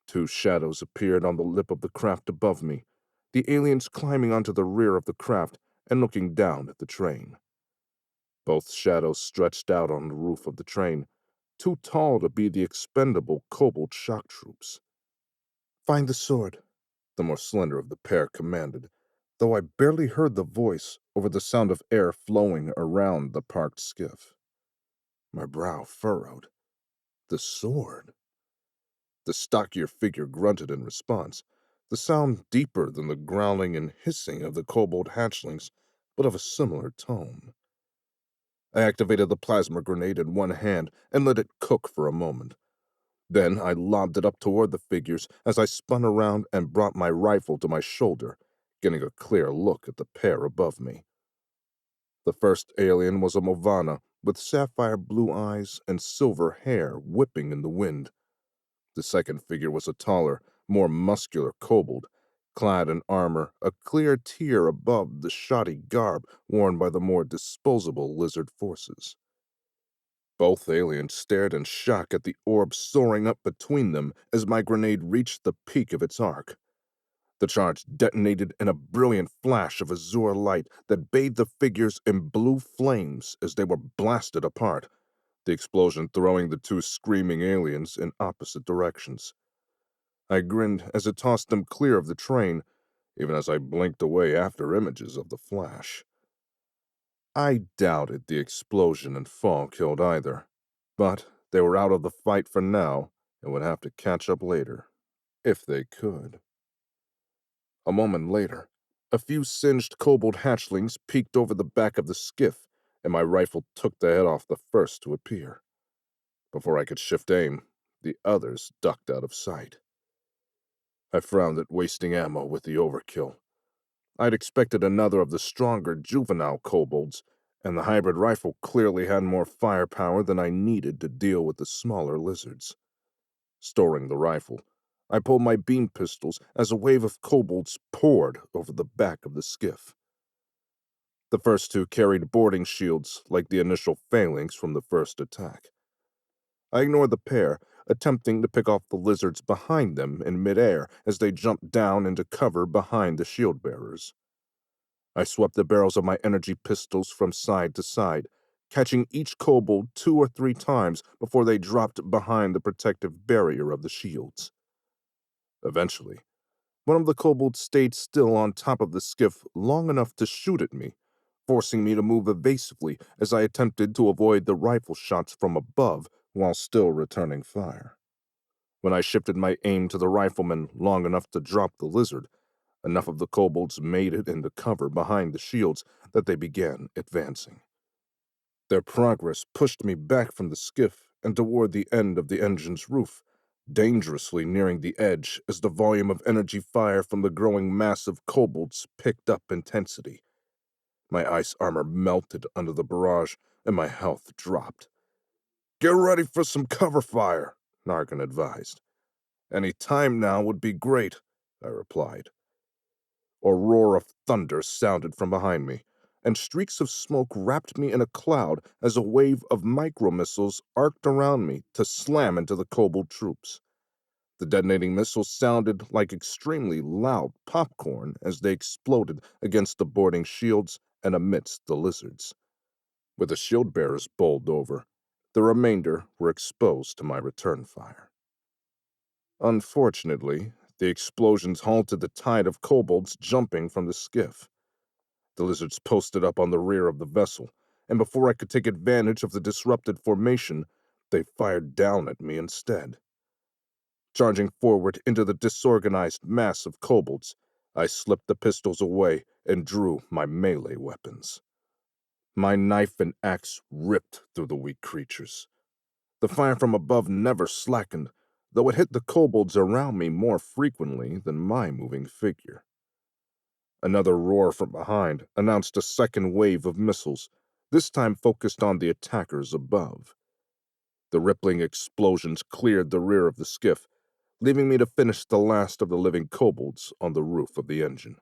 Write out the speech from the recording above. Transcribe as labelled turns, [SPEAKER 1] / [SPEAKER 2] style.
[SPEAKER 1] Two shadows appeared on the lip of the craft above me, the aliens climbing onto the rear of the craft and looking down at the train. Both shadows stretched out on the roof of the train, too tall to be the expendable kobold shock troops. "Find the sword," the more slender of the pair commanded, though I barely heard the voice over the sound of air flowing around the parked skiff. My brow furrowed. The sword? The stockier figure grunted in response, the sound deeper than the growling and hissing of the kobold hatchlings, but of a similar tone. I activated the plasma grenade in one hand and let it cook for a moment. Then I lobbed it up toward the figures as I spun around and brought my rifle to my shoulder, getting a clear look at the pair above me. The first alien was a Movana, with sapphire blue eyes and silver hair whipping in the wind. The second figure was a taller, more muscular kobold, clad in armor a clear tier above the shoddy garb worn by the more disposable lizard forces. Both aliens stared in shock at the orb soaring up between them as my grenade reached the peak of its arc. The charge detonated in a brilliant flash of azure light that bathed the figures in blue flames as they were blasted apart, the explosion throwing the two screaming aliens in opposite directions. I grinned as it tossed them clear of the train, even as I blinked away after images of the flash. I doubted the explosion and fall killed either, but they were out of the fight for now and would have to catch up later, if they could. A moment later, a few singed kobold hatchlings peeked over the back of the skiff, and my rifle took the head off the first to appear. Before I could shift aim, the others ducked out of sight. I frowned at wasting ammo with the overkill. I'd expected another of the stronger juvenile kobolds, and the hybrid rifle clearly had more firepower than I needed to deal with the smaller lizards. Storing the rifle, I pulled my beam pistols as a wave of kobolds poured over the back of the skiff. The first two carried boarding shields like the initial phalanx from the first attack. I ignored the pair, attempting to pick off the lizards behind them in midair as they jumped down into cover behind the shield bearers. I swept the barrels of my energy pistols from side to side, catching each kobold 2 or 3 times before they dropped behind the protective barrier of the shields. Eventually, one of the kobolds stayed still on top of the skiff long enough to shoot at me, forcing me to move evasively as I attempted to avoid the rifle shots from above while still returning fire. When I shifted my aim to the rifleman long enough to drop the lizard, enough of the kobolds made it into cover behind the shields that they began advancing. Their progress pushed me back from the skiff and toward the end of the engine's roof, dangerously nearing the edge as the volume of energy fire from the growing mass of kobolds picked up intensity. My ice armor melted under the barrage, and my health dropped. "Get ready for some cover fire," Nargan advised. "Any time now would be great," I replied. A roar of thunder sounded from behind me, and streaks of smoke wrapped me in a cloud as a wave of micro-missiles arced around me to slam into the kobold troops. The detonating missiles sounded like extremely loud popcorn as they exploded against the boarding shields and amidst the lizards. With the shield bearers bowled over, the remainder were exposed to my return fire. Unfortunately, the explosions halted the tide of kobolds jumping from the skiff. The lizards posted up on the rear of the vessel, and before I could take advantage of the disrupted formation, they fired down at me instead. Charging forward into the disorganized mass of kobolds, I slipped the pistols away and drew my melee weapons. My knife and axe ripped through the weak creatures. The fire from above never slackened, though it hit the kobolds around me more frequently than my moving figure. Another roar from behind announced a second wave of missiles, this time focused on the attackers above. The rippling explosions cleared the rear of the skiff, leaving me to finish the last of the living kobolds on the roof of the engine.